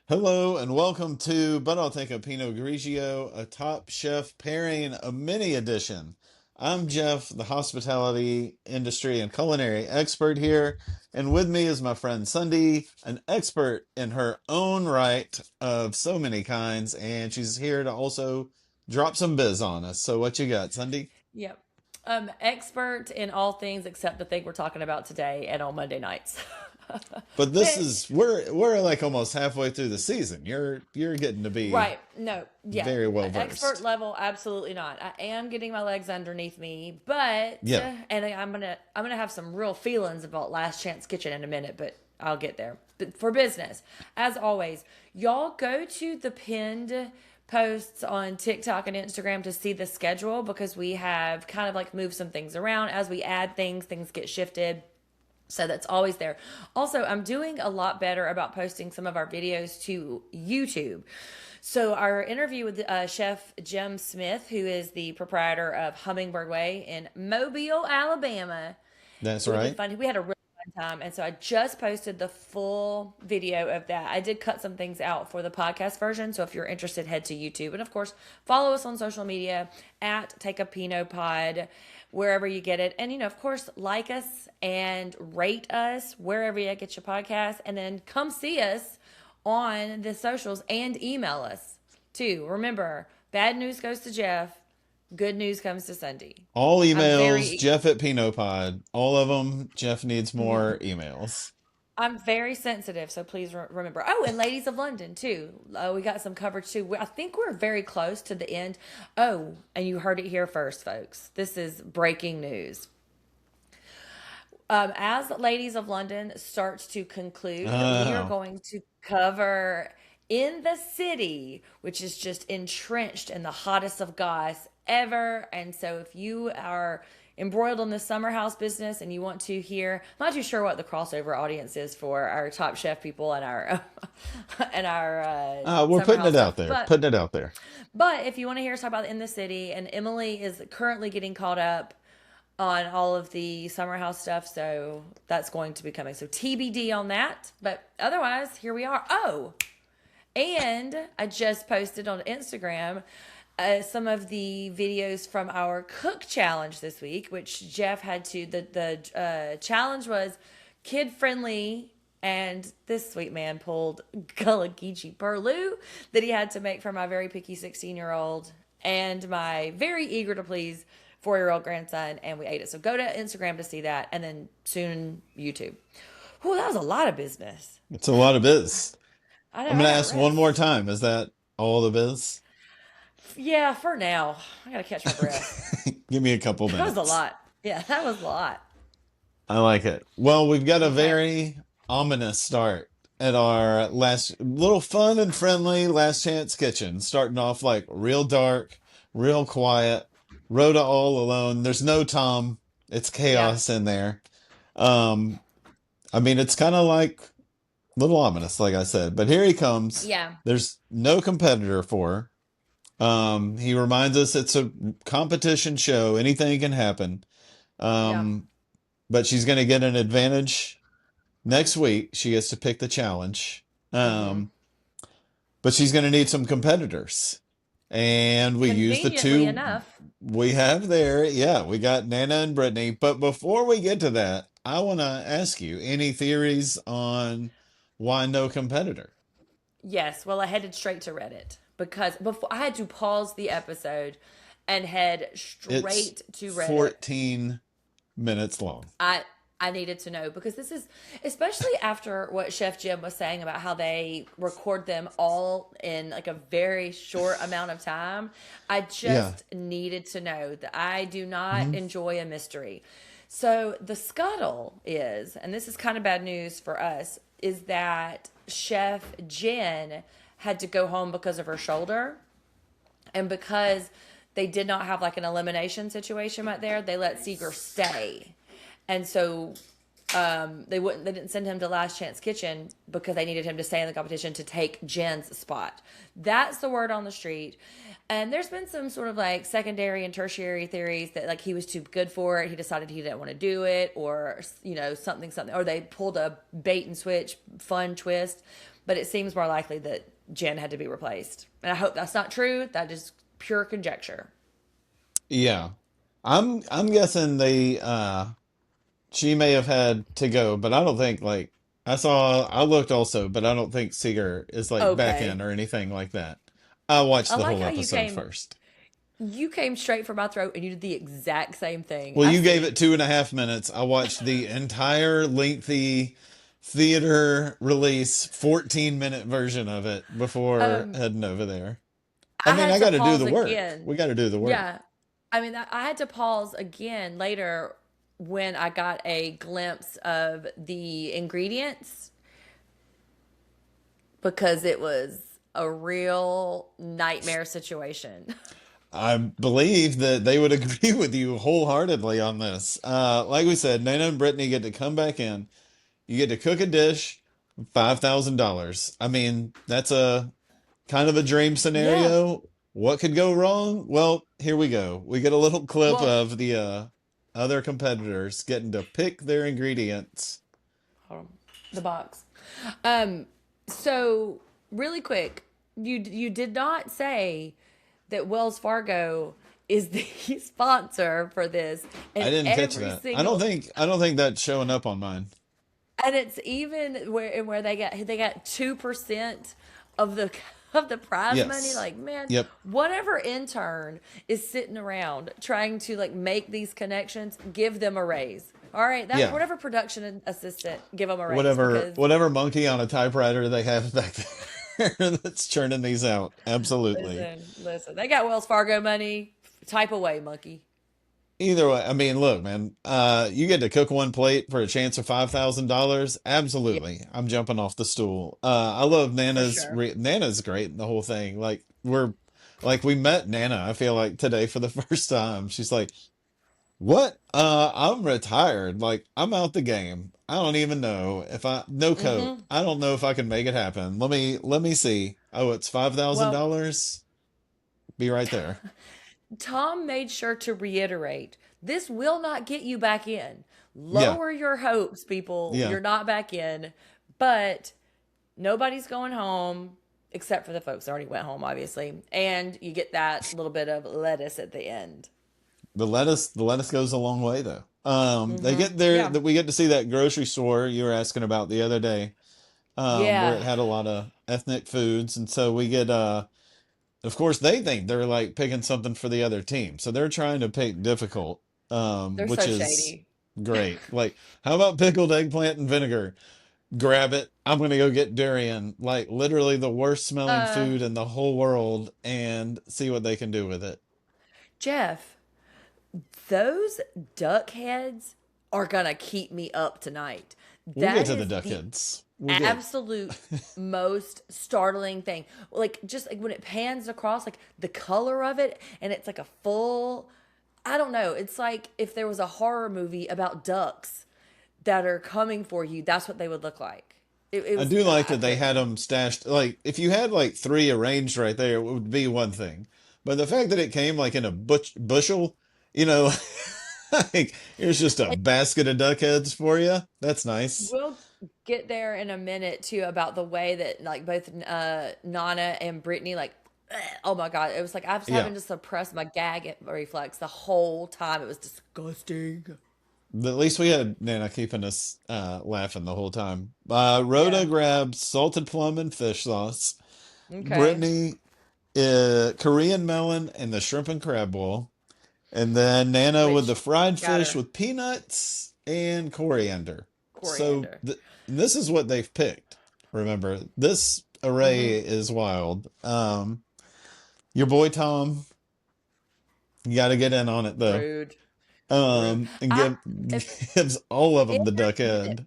Hello and welcome to But I'll Take a Pinot Grigio, a Top Chef pairing, a mini edition. I'm Jeff, the hospitality industry and culinary expert here, and with me is my friend Sundi, an expert in her own right of so many kinds, and she's here to also drop some biz on us. So what you got, Sundi? Yep. Expert in all things except the thing we're talking about today and on Monday nights. But this Which, is we're like almost halfway through the season. You're getting to be right, no, yeah. very well Expert versed. level, absolutely not. I am getting my legs underneath me, but Yeah. and I'm gonna have some real feelings about Last Chance Kitchen in a minute, but I'll get there. But for business, as always, y'all go to the pinned posts on TikTok and Instagram to see the schedule because we have kind of like moved some things around as we add things, things get shifted. So that's always there. Also, I'm doing a lot better about posting some of our videos to YouTube. So our interview with Chef Jim Smith, who is the proprietor of Hummingbird Way in Mobile, Alabama, That's it was right. fun. We had a really fun time. And so I just posted the full video of that. I did cut some things out for the podcast version. So if you're interested, head to YouTube. And of course, follow us on social media at Take a Pinot Pod, wherever you get it. And, of course, like us and rate us wherever you get your podcast. And then come see us on the socials and email us too. Remember, bad news goes to Jeff. Good news comes to Sunday. All I'm emails, very Jeff at Pinopod. All of them. Jeff needs more emails. I'm very sensitive, so please remember. Oh, and Ladies of London too. We got some coverage too. I think we're very close to the end. Oh, and you heard it here first, folks. This is breaking news. As Ladies of London starts to conclude, we are Oh, going to cover In the City, which is just entrenched in the hottest of goss ever. And so if you are embroiled in the summer house business and you want to hear, I'm not too sure what the crossover audience is for our Top Chef people and our and our we're summer putting house it out stuff. there. But Putting it out there. if you want to hear us talk about In the City, and Emily is currently getting caught up on all of the summer house stuff, so that's going to be coming. So TBD on that. But otherwise, here we are. Oh, and I just posted on Instagram some of the videos from our cook challenge this week, which Jeff had to. The challenge was kid friendly, and this sweet man pulled Gullah Geechee Perlu that he had to make for my very picky 16-year-old and my very eager to please 4-year-old grandson, and we ate it. So go to Instagram to see that, and then soon YouTube. Oh, that was a lot of business. It's a lot of biz. I know. I'm I going to got ask one more rest. time. Is that all the biz? Yeah, for now. I gotta catch my breath. Give me a couple That was a minutes. lot. Yeah, that was a lot. I like it. Well, we've got a Okay. very ominous start at our last little fun and friendly last chance kitchen. Starting off like real dark, real quiet. Rhoda all alone. There's no Tom. It's Yeah. chaos in there. Um, I mean, it's kind of like a little ominous, like I said. But here he comes. Yeah. There's no competitor for her. He reminds us it's a competition show. Anything can happen. Yeah. Um, but she's going to get an advantage next week. She gets to pick the challenge. Mm-hmm. Um, but she's going to need some competitors. And we use the Conveniently two enough. we have there. Yeah, we got Nana and Brittany. But before we get to that, I want to ask you any theories on why no competitor? Yes. Well, I headed straight to Reddit because before I had to pause the episode and head It's straight to Reddit. 14 minutes long. I I needed to know because this is especially after what Chef Jim was saying about how they record them all in like a very short amount of time. I Yeah. just needed to know that I do not Mhm. enjoy a mystery. So the scuttle is, and this is kind of bad news for us, is that Chef Jen had to go home because of her shoulder. And because they did not have like an elimination situation right there, they let Seeger stay. And so they didn't send him to Last Chance Kitchen because they needed him to stay in the competition to take Jen's spot. That's the word on the street. And there's been some sort of like secondary and tertiary theories that like he was too good for it. He decided he didn't want to do it, or something, or they pulled a bait and switch fun twist. but it seems more likely that Jen had to be replaced. And I hope that's not true. That is pure conjecture. Yeah. I'm guessing she may have had to go, but I don't think like I looked also, but I don't think Seeger is like back in Okay. or anything like that. I watched I the like whole how episode first. you came straight for my throat and you did the exact same thing. Well, I you gave it see. 2.5 minutes. I watched the entire lengthy theater release 14-minute version of it before Um, heading over there. I I mean, had I to got to do pause the work. again. We got to do the work. Yeah. I mean, I had to pause again later when I got a glimpse of the ingredients because it was a real nightmare situation. I believe that they would agree with you wholeheartedly on this. Like we said, Nana and Brittany get to come back in. You get to cook a dish, $5,000. I mean, that's a kind of a dream Yeah. scenario. What could go wrong? Well, here we go. We get a little clip Well, of the other competitors getting to pick their ingredients. hold on. The box. Um, so really quick, you did not say that Wells Fargo is the sponsor for this, I and didn't catch every that. I don't think that's showing up on mine. and it's even where they got 2% of the of the prize money. Yes. Like, man, Yep. whatever intern is sitting around trying to like make these connections, give them a raise. All right, that Yeah. whatever production assistant, give them a raise Whatever because whatever monkey on a typewriter they have back there that's churning these out. Absolutely. listen, they got Wells Fargo money. Type away, monkey. Either way, I mean, look, man, you get to cook one plate for a chance of $5,000. Yeah, Absolutely. I'm jumping off the stool. I love for Nana's sure. Nana's great in the whole thing. Like we met Nana, I feel like today for the first time. She's like, "What? I'm retired. Like I'm out the game. I don't even know if I no coat. Hmm. I don't know if I can make it happen. Let me see. Oh, it's five thousand Well, dollars. Be right there. Tom made sure to reiterate this will not get you back in. Yeah, Lower your hopes, people. yeah. You're not back in, but nobody's going home except for the folks that already went home, obviously. And you get that little bit of lettuce at the end. The lettuce goes a long way though. They Hmm. get there Yeah. that we get to see that grocery store you were asking about the other day, where Yeah. it had a lot of ethnic foods, and so we get of course they think they're like picking something for the other team, so they're trying to pick difficult, They're which so is shady. great. Like, how about pickled eggplant and vinegar? Grab it. I'm gonna go get durian, like literally the worst smelling Uh, food in the whole world, and see what they can do with it. Jeff, those duck heads are gonna keep me up tonight. We'll get That to the is the duckheads. We'll get. absolute most startling thing. Like just like when it pans across, like the color of it, and it's like a full. I don't know. It's like if there was a horror movie about ducks that are coming for you. That's what they would look like. It I was. do like I that they couldn't. had them stashed. Like, if you had like three arranged right there, it would be one thing. But the fact that it came like in a bushel, you know, like here's just a basket of duck heads for you. That's nice. We'll get there in a minute too about the way that like both Nana and Brittany like. Oh my god! It was like I was Yeah. having to suppress my gag reflex the whole time. It was disgusting. At least we had Nana keeping us laughing the whole time. Rhoda Yeah. grabs salted plum and fish sauce. Okay. Brittany, Korean melon and the shrimp and crab bowl. And then Nana with the Which fried got fish her with peanuts and coriander. So coriander. this is what they've picked. Remember, this array Mm-hmm. is wild. Your boy Tom, you got to get in on it though. Rude. Rude. And I if gives all of in them the that duck minute, head.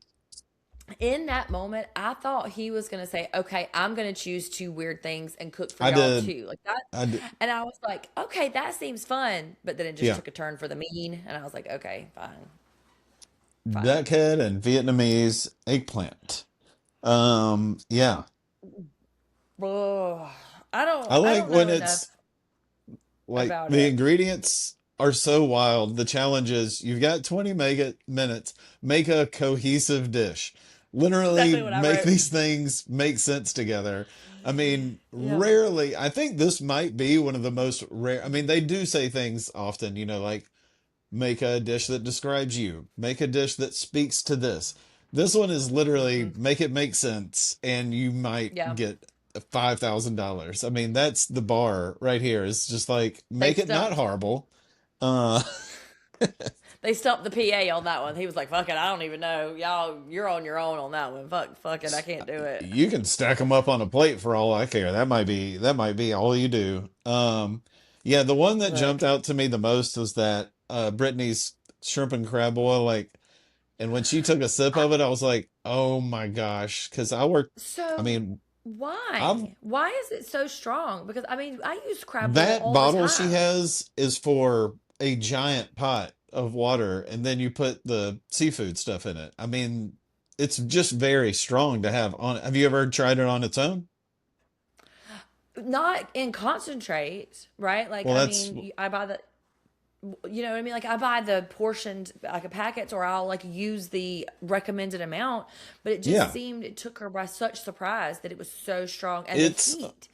in that moment, I thought he was gonna say, "Okay, I'm gonna choose two weird things and cook for I y'all did. too," like that. I did. And I was like, "Okay, that seems fun," but then it just Yeah, took a turn for the mean, and I was like, "Okay, fine, fine." duck head and Vietnamese eggplant. Yeah. Ugh. I I like don't when know it's enough like about the it. ingredients are so wild. The challenge is you've got 20 minutes, make a cohesive dish. literally exactly what I make wrote. these things make sense together. I mean, Yeah. rarely, I think this might be one of the most rare. I mean, they do say things often, like make a dish that describes you, make a dish that speaks to this. This one is literally Hmm. make it make sense, and you might Yeah. get $5,000. I mean, that's the bar right here. It's just like They make it not stumped horrible. Uh, they stumped the PA on that one. He was like, "Fuck it, I don't even know. Y'all, you're on your own on that one. Fuck it, I can't do it." you can stack them up on a plate for all I care. That might be all you do. Yeah, the one that jumped Look, out to me the most was that Brittany's shrimp and crab boil. Like, and when she took a sip I, of it, I was like, oh my gosh, because I work. I so mean, I've why? Why is it so strong? Because I mean, I use crab boil that all the bottle she time. has is for a giant pot of water, and then you put the seafood stuff in it. I mean, it's just very strong to have on. Have you ever tried it on its own? Not in concentrate, right? Like, Well, I that's mean, I buy the, you know what I mean? Like, I buy the portioned, like, a packets, or I'll like use the recommended amount. But it just yeah. seemed it took her by such surprise that it was so strong, and the It's heat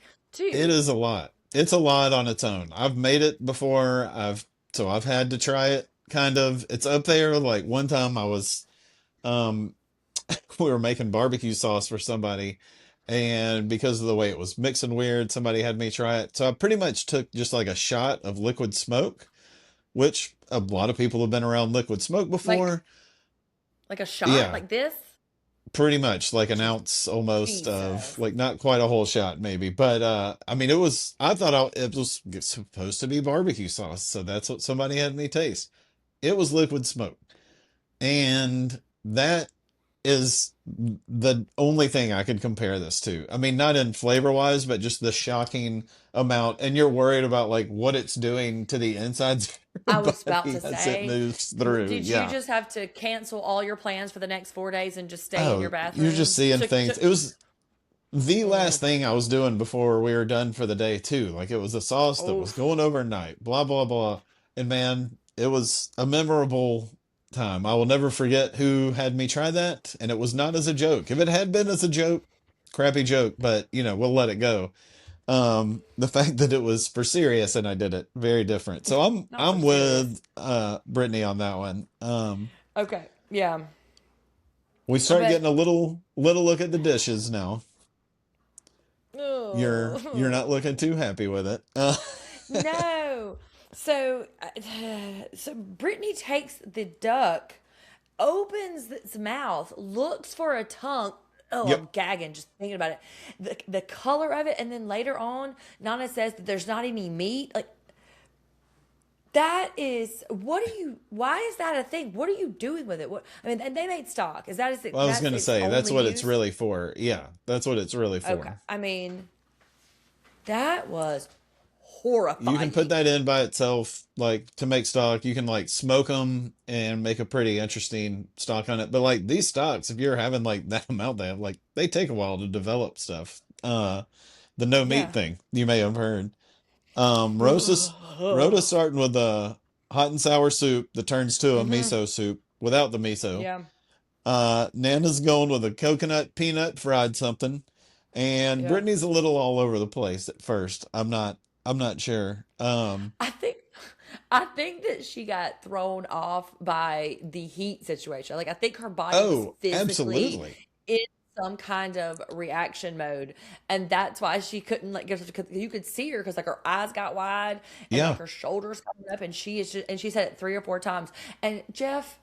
it too. is a lot. It's a lot on its own. I've made it before. I've had to try it kind of. It's up there. Like one time I was um we were making barbecue sauce for somebody, and because of the way it was mixing weird, somebody had me try it. So I pretty much took just like a shot of liquid smoke, which a lot of people have been around liquid smoke Like, before. a shot Yeah, like this. pretty much like an Je- ounce almost of Jesus. like not quite a whole shot maybe, but I mean I thought it was supposed to be barbecue sauce, so that's what somebody had me taste. It was liquid smoke, and that is the only thing I could compare this to. I mean, not in flavor wise, but just the shocking amount. And you're worried about like what it's doing to the insides of I your was about body to as it say, moves through. did you Yeah. just have to cancel all your plans for the next 4 days and just stay in your Oh, you're just bathroom? seeing things. It was the last Mm. thing I was doing before we were done for the day too. Like it was a sauce that was Oof. going overnight, blah blah blah. And man, it was a memorable time. I will never forget who had me try that, and it was not as a joke. If it had been as a joke, crappy joke, but we'll let it go. The fact that it was for serious and I did it, very different. So I'm Not so I'm serious. with Brittany on that one. Okay. Yeah. We start But getting a little look at the dishes now. You're oh, not looking too happy with it. no. So so Brittany takes the duck, opens its mouth, looks for a tongue. Oh, Yep. I'm gagging just thinking about it. The color of it, and then later on, Nana says that there's not any meat. Like, that is, what are you? Why is that a thing? What are you doing with it? What, I mean, and they made stock. Is that is I was that's gonna its say that's only what it's use? really for. Yeah, that's what it's really Okay. for. I mean, that was You can put horrifying. that in by itself, like to make stock. You can like smoke them and make a pretty interesting stock on it. But like these stocks, if you're having like that amount, they take a while to develop stuff. The no meat Yeah. thing you may have heard. Rhoda's starting with a hot and sour soup that turns to a Mm-hmm. miso soup without the miso. Yeah. Nana's going with a coconut peanut fried something, and Yeah. Brittany's a little all over the place at first. I'm not sure. I think I think that she got thrown off by the heat situation. Like, I think her body was Oh, physically absolutely. in some kind of reaction mode, and that's why she couldn't like give. Because you could see her, because like her eyes got wide and like Yeah, her shoulders coming up, and she said it 3 or 4 times. And Jeff,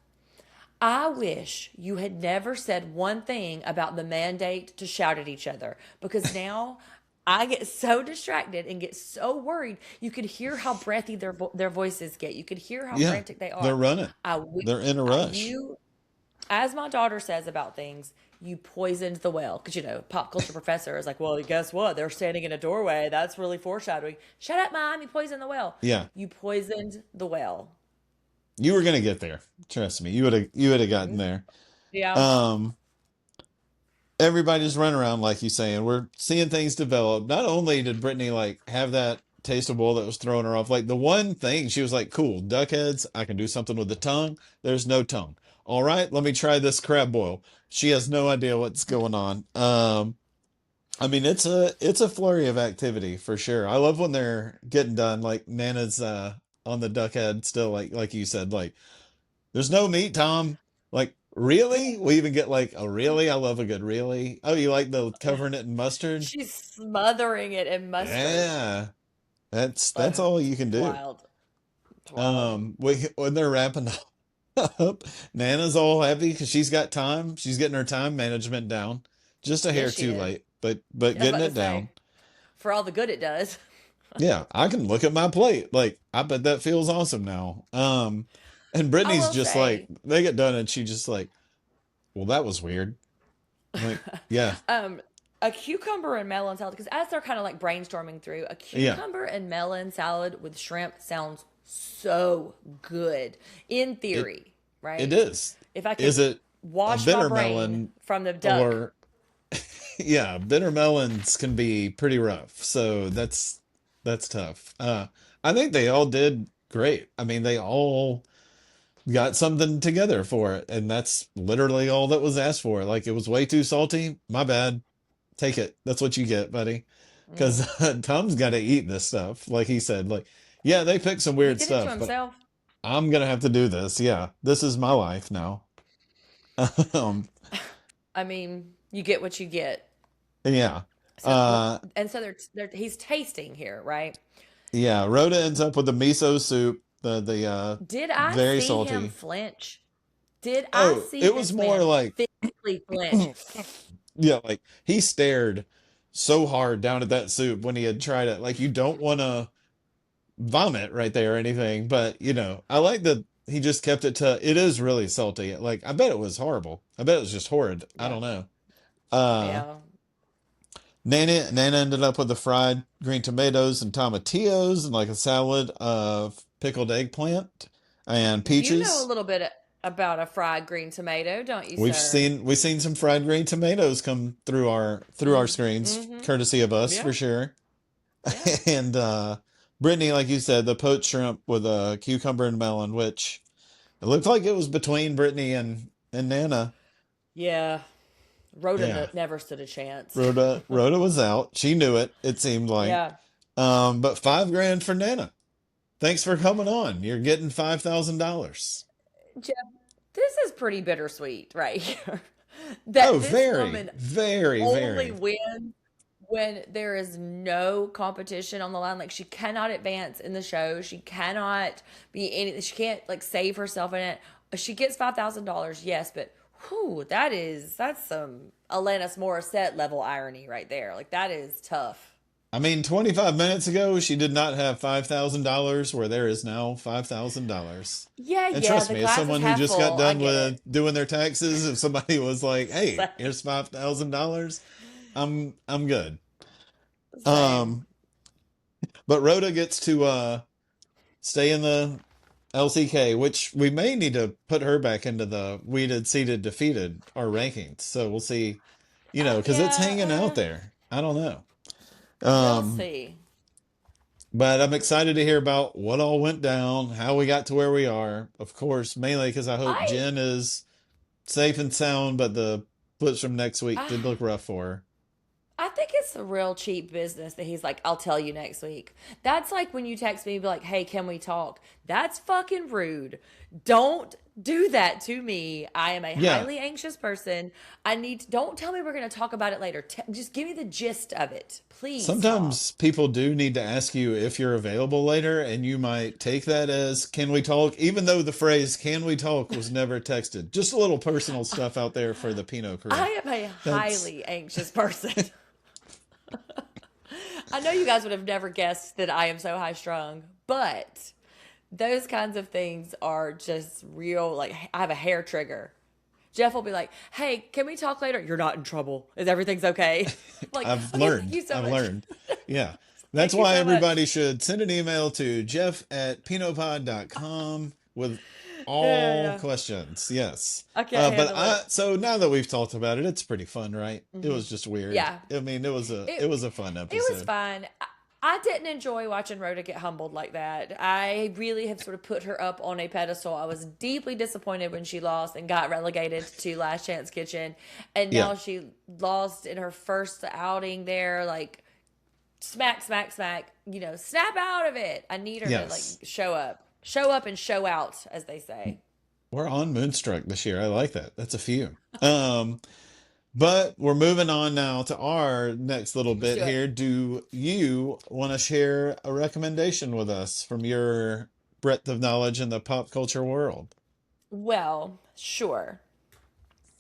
I wish you had never said one thing about the mandate to shout at each other, because now I get so distracted and get so worried. You could hear how breathy their voices get. You could hear how yeah. frantic they They're are. running. I wish They're in a rush. you, as my daughter says about things, you poisoned the well. Because, pop culture professor is like, well, guess what? They're standing in a doorway. That's really foreshadowing. Shut up, mom. You poisoned the well. Yeah, You poisoned the well. you were gonna get there. Trust me, you would have gotten there. Yeah. Um, Everybody's running around like you saying. We're seeing things develop. Not only did Brittany like have that taste of bowl that was throwing her off, like the one thing she was like, "Cool, duck heads. I can do something with the tongue. There's no tongue. all right, let me try this crab boil. She has no idea what's going on. I mean, it's a flurry of activity for sure. I love when they're getting done. Like Nana's on the duck head still, like you said, like there's no meat, Tom. Like really? We even get like a really. I love a good really. Oh, you like the covering it in mustard? She's smothering it in mustard. Yeah, that's Ugh, all you can it's do. wild. It's wild. When they're wrapping up, Nana's all happy because she's got time. She's getting her time management down. Just a Yes, hair she too is. late, but I was getting about to it down. say, for all the good it does. Yeah, I can look at my plate. Like, I bet that feels awesome now. And I Brittany's will just like, say, they get done and she just like, well, that was weird. I'm like, yeah, um, a cucumber and melon salad, because as they're kind of like brainstorming through, a yeah, cucumber and melon salad with shrimp sounds so good in it theory, it right? is. If I Is could it a wash my bitter brain melon from the duck. or yeah, bitter melons can be pretty rough. So that's tough. I think they all did great. I mean, they all got something together for it, and that's literally all that was asked for. Like it was way too salty. My bad. Take it. That's what you get, buddy. Because Mm. Tom's got to eat this stuff. Like he said, like, yeah, they picked some He weird did it to stuff, but himself. I'm gonna have to do this. Yeah, this is my life now. um, I mean, you get what you get. yeah. So, Uh, and so he's tasting here, right? yeah. Rhoda ends up with the miso soup. The Did I very see him salty. flinch? Did I Oh, see it was this more man like physically flinch? yeah, like he stared so hard down at that soup when he had tried it. Like you don't want to vomit right there or anything, but I like that he just kept it to it is really salty. Like I bet it was horrible. I bet it was just horrid. I Yeah, don't know. Uh yeah. Nana ended up with the fried green tomatoes and tomatillos and like a salad of pickled eggplant and You know a peaches. little bit about a fried green tomato, don't you, We've sir? seen we've seen some fried green tomatoes come through our Mm, screens, mm-hmm. courtesy of us Yeah, for sure. yeah. And Brittany, like you said, the poached shrimp with a cucumber and melon, which it looked like it was between Brittany and Nana. Yeah. Rhoda Yeah. never stood a chance. Rhoda was out. She knew it, it seemed like. Yeah. But 5 grand for Nana. Thanks for coming on. You're getting $5,000. Jeff, this is pretty bittersweet right here. That Oh, this very, woman very, only very. wins when there is no competition on the line. Like she cannot advance in the show. She cannot be any. She can't like save herself in it. She gets $5,000, yes, but whew, that's some Alanis Morissette level irony right there. Like that is tough. I mean, 25 minutes ago, she did not have $5,000, where there is now $5,000. Yeah, And yeah, trust the me, as glass is someone who half just got full. I done get it. with doing their taxes, if somebody was like, "Hey, Sa- here's $5,000," I'm good. Same. Um, but Rhoda gets to stay in the LCK, which we may need to put her back into the weeded, seeded, defeated our rankings. So we'll see, because it's Yeah, hanging out there. I don't know. we'll Um, see. but I'm excited to hear about what all went down, how we got to where we are. Of course, mainly because I hope I Jen is safe and sound, but the flips from next week did I look rough for her. I think it's a real cheap business that he's like, I'll tell you next week. That's like when you text me and be like, hey, can we talk? That's fucking rude. Don't do that to me. I am a Yeah, highly anxious person. Don't tell me we're going to talk about it later. Just give me the gist of it. Please, Tom. sometimes people do need to ask you if you're available later, and you might take that as "Can we talk?" Even though the phrase "Can we talk?" was never texted. Just a little personal stuff out there for the Pinot crew. I am a That's highly anxious person. I know you guys would have never guessed that I am so high strung, but those kinds of things are just real. Like, I have a hair trigger. Jeff will be like, hey, can we talk later? You're not in trouble. Is everything's okay? I'm like, I've okay, thank learned. you so I've much. learned. Yeah. That's Thank you why so much. everybody should send an email to jeff@pinotpod.com with Yeah, all yeah. questions. Yes. I can't But handle it. so now that we've talked about it, it's pretty fun, right? It Hmm. was just weird. Yeah. I mean, it was a It, it was a fun it was episode. fine. I didn't enjoy watching Rhoda get humbled like that. I really have sort of put her up on a pedestal. I was deeply disappointed when she lost and got relegated to Last Chance Kitchen. And Yeah. now she lost in her first outing there. Like, smack, smack, smack. Snap out of it. I need her to, like, Yes. show up. Show up and show out, as they say. We're on Moonstruck this year. I like that. That's a few. But we're moving on now to our next little Let's bit do it. here. Do you want to share a recommendation with us from your breadth of knowledge in the pop culture world? Well, sure.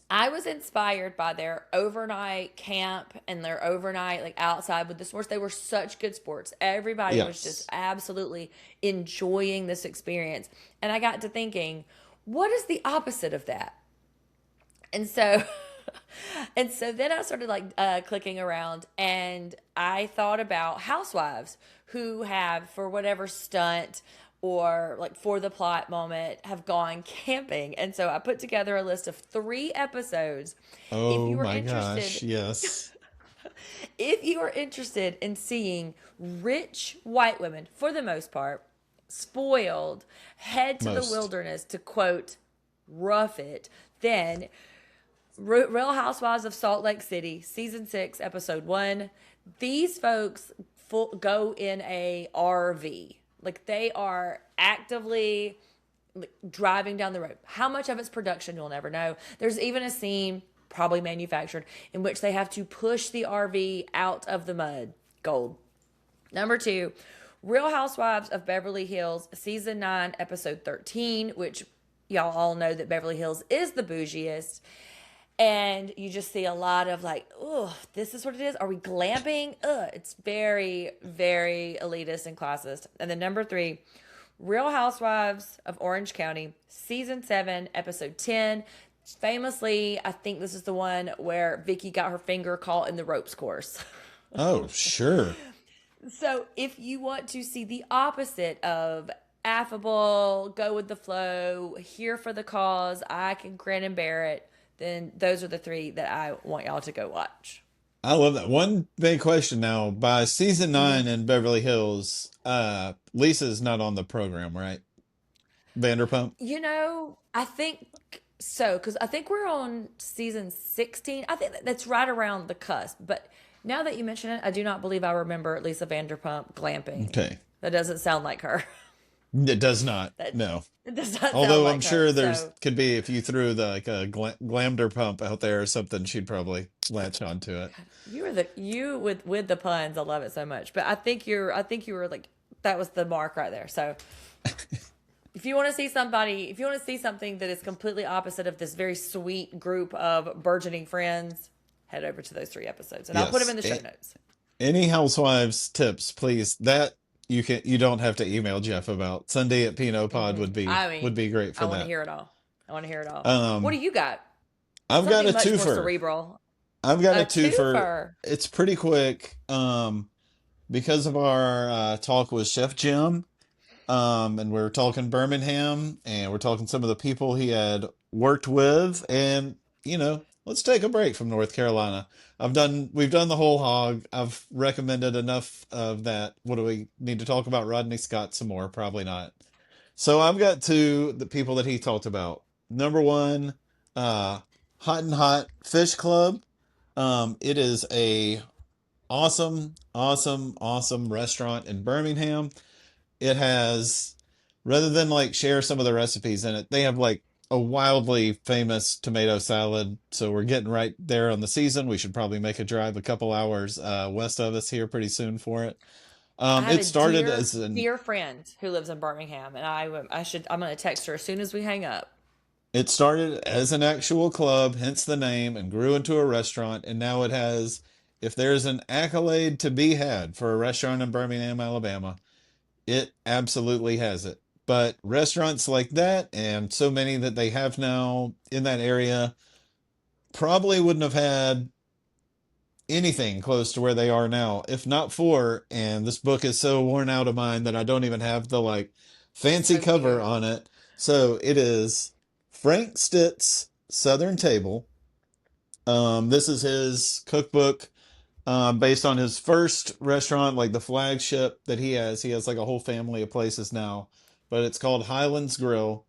I was inspired by their overnight camp and their overnight like outside with the sports. They were such good sports. Everybody was just Yes. absolutely enjoying this experience. And I got to thinking, what is the opposite of that? And so and so then I started like clicking around and I thought about housewives who have for whatever stunt or like for the plot moment have gone camping. And so I put together a list of 3 episodes. If Oh you are my interested, gosh. Yes. if you are interested in seeing rich white women for the most part spoiled head to the Most. wilderness to quote rough it, then Real Housewives of Salt Lake City, season 6, episode 1. These folks go in a RV. Like they are actively like, driving down the road. How much of it's production, you'll never know. There's even a scene, probably manufactured, in which they have to push the RV out of the mud. Gold. Number 2, Real Housewives of Beverly Hills, season 9, episode 13, which y'all all know that Beverly Hills is the bougiest. And you just see a lot of like, oh, this is what it is. Are we glamping? Ugh, it's very, very elitist and classist. And then number 3, Real Housewives of Orange County, season 7, episode 10. Famously, I think this is the one where Vicky got her finger caught in the ropes course. Oh, sure. So if you want to see the opposite of affable, go with the flow, here for the cause, I can grin and bear it, then those are the 3 that I want y'all to go watch. I love that. One big question now. By season Mm-hmm. 9 in Beverly Hills, Lisa's not on the program, right? Vanderpump? I think so because I think we're on season 16. I think that's right around the cusp. But now that you mention it, I do not believe I remember Lisa Vanderpump glamping. Okay. That doesn't sound like her. It does not. That No. it does not sound Although I'm like her. sure there's So could be if you threw the like a glamder pump out there or something, she'd probably latch onto it. you with the puns. I love it so much. But I think you were like that was the mark right there. So if you want to see something that is completely opposite of this very sweet group of burgeoning friends, head over to those 3 episodes, and I'll put them Yes. in the show notes. Any housewives tips, please. That you don't have to email Jeff about. Sunday at Pinot Pod I would mean, be great I for want to that. hear it all. I want to hear it all. What do Um you got? I've got a Something much more twofer. cerebral. I've got a A twofer. twofer. It's pretty quick. Because of our talk with Chef Jim, and we're talking Birmingham, and we're talking some of the people he had worked with, and let's take a break from North Carolina. We've done the whole hog. I've recommended enough of that. What do we need to talk about Rodney Scott some more? Probably not. So I've got 2 the people that he talked about. Number 1, uh, Hot and Hot Fish Club. It is a awesome, awesome, awesome restaurant in Birmingham. It has, rather than like share some of the recipes in it, they have like a wildly famous tomato salad. So we're getting right there on the season. We should probably make a drive a couple hours west of us here pretty soon for it. I have It a started dear, as an dear friend who lives in Birmingham, and I'm going to text her as soon as we hang up. it started as an actual club, hence the name, and grew into a restaurant. And now it has, if there's an accolade to be had for a restaurant in Birmingham, Alabama, it absolutely has it. But restaurants like that and so many that they have now in that area probably wouldn't have had anything close to where they are now if not for, and this book is so worn out of mine that I don't even have the like fancy So cover cute. on it. So it is Frank Stitt's Southern Table. This is his cookbook based on his first restaurant, like the flagship that he has. He has like a whole family of places now, but it's called Highlands Grill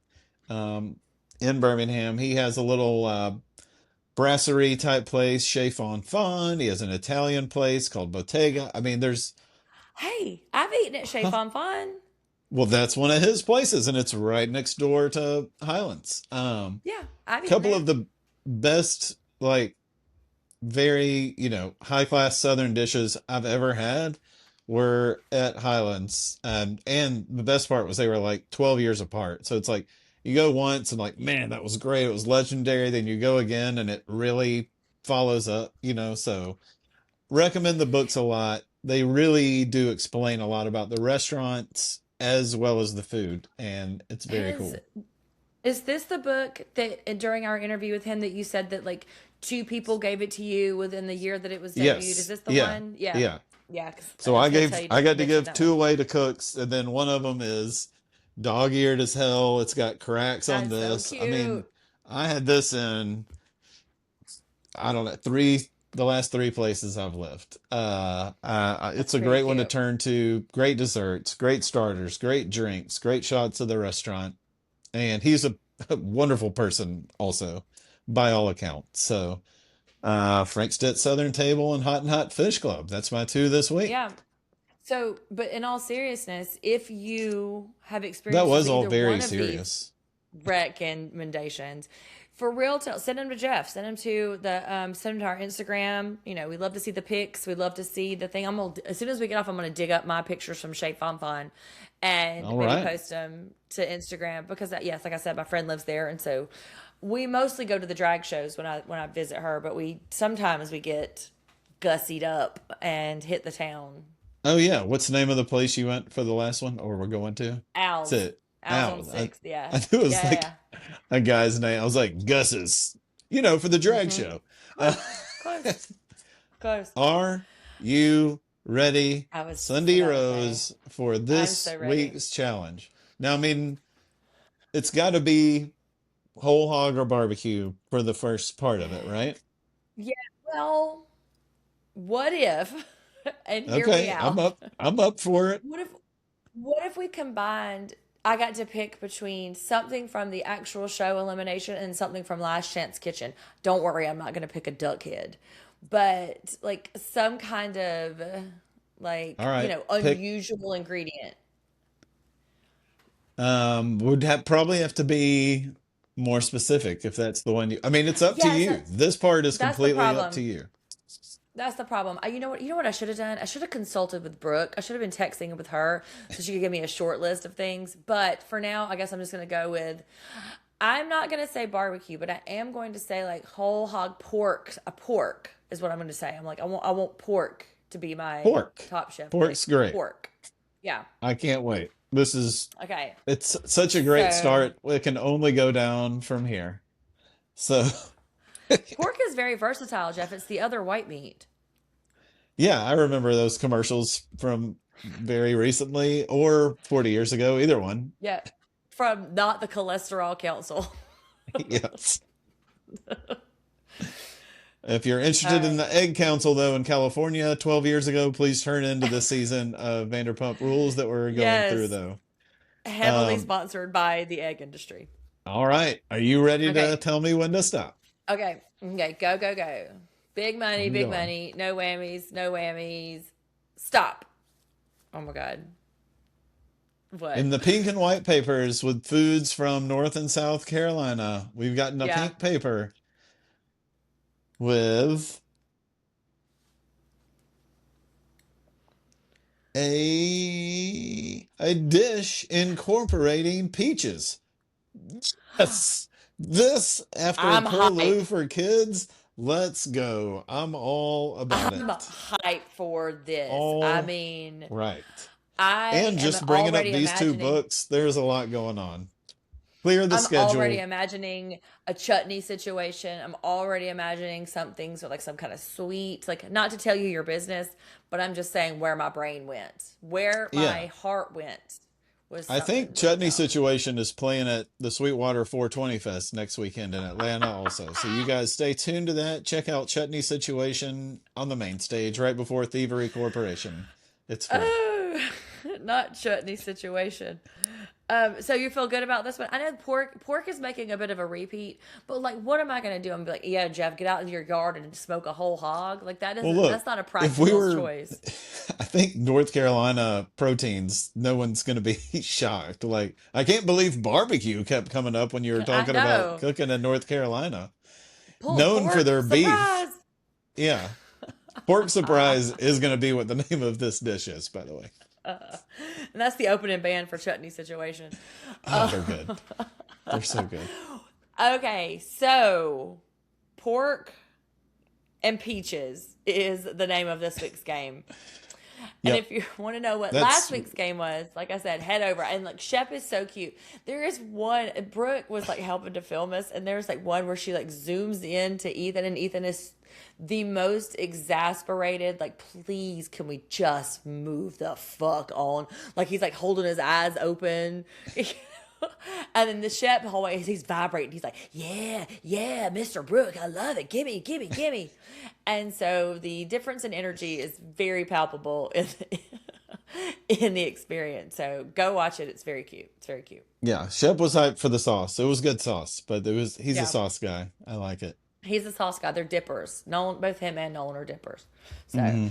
um, in Birmingham. He has a little brasserie type place, Chez Fun. He has an Italian place called Bottega. I mean, there's, Hey, I've eaten at Chez huh, Fun Fun. well, that's one of his places, and it's right next door to Highlands. Yeah, I've eaten Couple there. of the best, like, very, high class Southern dishes I've ever had were at Highlands. And the best part was they were like 12 years apart. So it's like you go once and like, man, that was great. It was legendary. Then you go again and it really follows up. So recommend the books a lot. They really do explain a lot about the restaurants as well as the food. And it's very Has cool. Is this the book that during our interview with him that you said that like two people gave it to you within the year that it was debuted? Is Yes. this the Yeah. one? Yeah. Yeah. Yeah, because So I was I going to gave tell you I to got to mention give that two one. away to cooks, and then one of them is dog-eared as hell. It's got cracks on That's so this. I mean, cute. I had this in, I don't know, the last three places I've lived. It's That's a very great one to cute. turn to. Great desserts, great starters, great drinks, great shots of the restaurant, and he's a wonderful person also, by all accounts. So, Frank Stitt Southern Table and Hot and Hot Fish Club. That's my two this week. Yeah. So, but in all seriousness, if you have That experience with was all either very one of these serious. recommendations, for real, send them to Jeff. Send them to send them to our Instagram. We love to see the pics. We love to see the thing. As soon as we get off, I'm gonna dig up my pictures from Shape Fun Fun, and All maybe right. post them to Instagram because yes, like I said, my friend lives there, and so we mostly go to the drag shows when I visit her. But we sometimes we get gussied up and hit the town. Oh yeah. What's the name of the place you went for the last one, or we're going to? That's Owls, it. owls on Ow. I, six. Yeah, I knew it was yeah, like yeah. a guy's name. I was like Gus's, for the drag Mm-hmm. show. Uh, Close, close, close. are you ready, I was just Sunday about to say, Rose, for I'm this so ready. week's challenge? Now, I mean, it's got to be whole hog or barbecue for the first part of it, right? Yeah, well, what if, and hear me Okay, I'm out. up. I'm up for it. What if what if we combined I got to pick between something from the actual show Elimination and something from Last Chance Kitchen. Don't worry, I'm not going to pick a duck head. But like some kind of All right, pick. unusual ingredient. Would have probably have to be more specific if that's the one you. I mean, it's up to Yes, you. This part is that's the completely up to problem. you. That's the problem. You know what? You know what I should have done? I should have consulted with Brooke. I should have been texting with her so she could give me a short list of things. But for now, I guess I'm just gonna go with. I'm not gonna say barbecue, but I am going to say like whole hog pork. A pork is what I'm going to say. I'm like I want pork to be my Pork. top chef pick. Pork's great. Pork. Yeah. I can't wait. This is. Okay. It's such a great So start. It can only go down from here. So, pork is very versatile, Jeff. It's the other white meat. yeah, I remember those commercials from very recently or 40 years ago, either one. Yeah. From not the cholesterol council. Yes. If you're interested All in right. the Egg Council, though, in California 12 years ago, please turn into this season of Vanderpump Rules that we're going through, Yes. though. Heavily Um, sponsored by the egg industry. all right. Are you ready to Okay. tell me when to stop? Okay. Okay. Go, go, go. Big money, I'm big going. money. No whammies, no whammies. Stop. Oh my God. What? In the pink and white papers with foods from North and South Carolina, we've gotten a Yeah. pink paper with a dish incorporating peaches. Yes. This after I'm hype. Curlew for kids. Let's go. I'm all about I'm it. hype for this. I All mean, right. I And am just bringing up already these two imagining. books, there's a lot going on. Clear the I'm already schedule. imagining a chutney situation. I'm already imagining something so like some kind of sweet, like not to tell you your business, but I'm just saying where my brain went, where my Yeah. heart went was I something think really Chutney tough. Situation is playing at the Sweetwater 420 Fest next weekend in Atlanta also. So you guys stay tuned to that. Check out Chutney Situation on the main stage right before Thievery Corporation. It's free. Oh, not chutney situation. So you feel good about this one? I know pork is making a bit of a repeat, but like, what am I going to do? I'm gonna be like, yeah, Jeff, get out in your yard and smoke a whole hog. Like that Well, doesn't. look, That's not a if we practical were, choice. I think North Carolina proteins, no one's going to be shocked. Like, I can't believe barbecue kept coming up when you were I talking about know. cooking in North Carolina. Pulled Known for pork their beef. surprise. Yeah. Pork surprise is going to be what the name of this dish is, by the way. And that's the opening band for chutney situation. Oh, they're good. They're so good. Okay, so pork and peaches is the name of this week's game. And Yep. if you want to know what That's last week's game was, like I said, head over. And like Shep is so cute. There is one. Brooke was like helping to film us, and there's like one where she like zooms in to Ethan, and Ethan is the most exasperated. Like, please, can we just move the fuck on? Like he's like holding his eyes open. And then the Shep the whole way he's vibrating. He's like, yeah, yeah, Mr. Brooke, I love it. Gimme, gimme, gimme. And so the difference in energy is very palpable in the experience. So go watch it. It's very cute. It's very cute. yeah. Shep was hyped for the sauce. It was good sauce, but he's a Yeah. sauce guy. I like it. He's a sauce guy. They're dippers. Nolan, both him and Nolan are dippers. So, Hmm.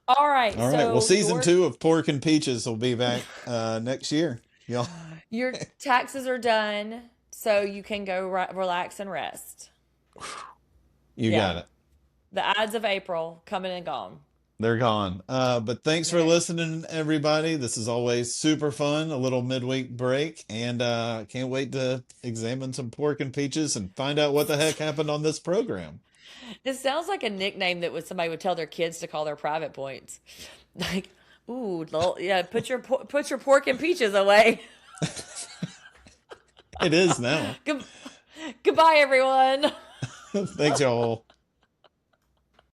all right. All right. Well, So season two of Pork and Peaches will be back next year. Y'all, your taxes are done. So you can go relax and rest. you got Yeah. it. The Ides of April coming and gone. They're gone. But thanks for Okay. listening, everybody. This is always super fun, a little midweek break, and can't wait to examine some pork and peaches and find out what the heck happened on this program. It sounds like a nickname that somebody would tell their kids to call their private points. Like, ooh, yeah, put your pork and peaches away. It is now. Good, goodbye, everyone. Thanks, y'all.